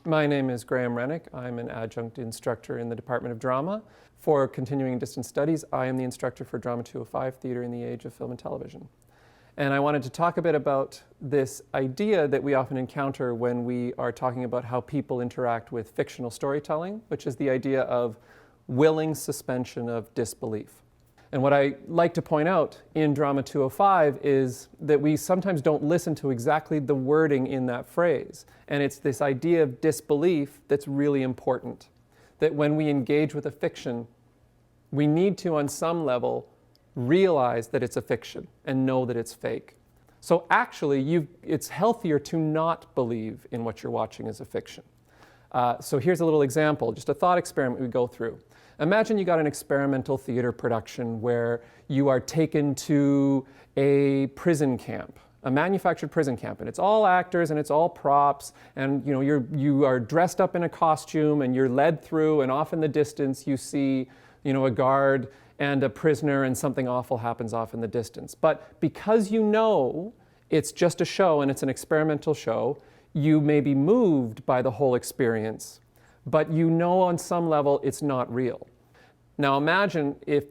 My name is Grahame Renyk. I'm an adjunct instructor in the Department of Drama. For continuing distance studies, I am the instructor for Drama 205, Theatre in the Age of Film and Television. And I wanted to talk a bit about this idea that we often encounter when we are talking about how people interact with fictional storytelling, which is the idea of willing suspension of disbelief. And what I like to point out in Drama 205 is that we sometimes don't listen to exactly the wording in that phrase. And it's this idea of disbelief that's really important. That when we engage with a fiction, we need to, on some level, realize that it's a fiction and know that it's fake. So actually, it's healthier to not believe in what you're watching as a fiction. So here's a little example, just a thought experiment we go through. Imagine you got an experimental theater production where you are taken to a prison camp, a manufactured prison camp, and it's all actors and it's all props, and you are dressed up in a costume and you're led through, and off in the distance you see a guard and a prisoner, and something awful happens off in the distance. But because you know it's just a show and it's an experimental show, you may be moved by the whole experience, but you know on some level it's not real. Now imagine, if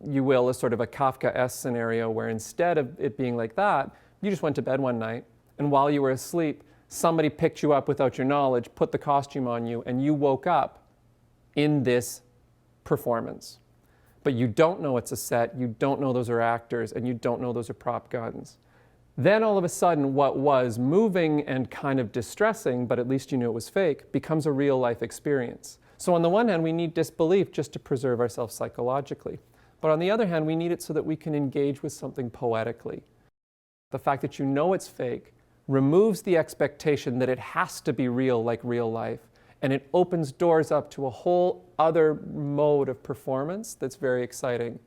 you will, a sort of a Kafka-esque scenario where instead of it being like that, you just went to bed one night, and while you were asleep, somebody picked you up without your knowledge, put the costume on you, and you woke up in this performance. But you don't know it's a set, you don't know those are actors, and you don't know those are prop guns. Then all of a sudden, what was moving and kind of distressing, but at least you knew it was fake, becomes a real life experience. So on the one hand, we need disbelief just to preserve ourselves psychologically. But on the other hand, we need it so that we can engage with something poetically. The fact that you know it's fake removes the expectation that it has to be real like real life, and it opens doors up to a whole other mode of performance that's very exciting.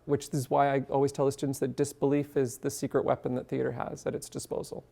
Which is why I always tell the students that disbelief is the secret weapon that theater has at its disposal.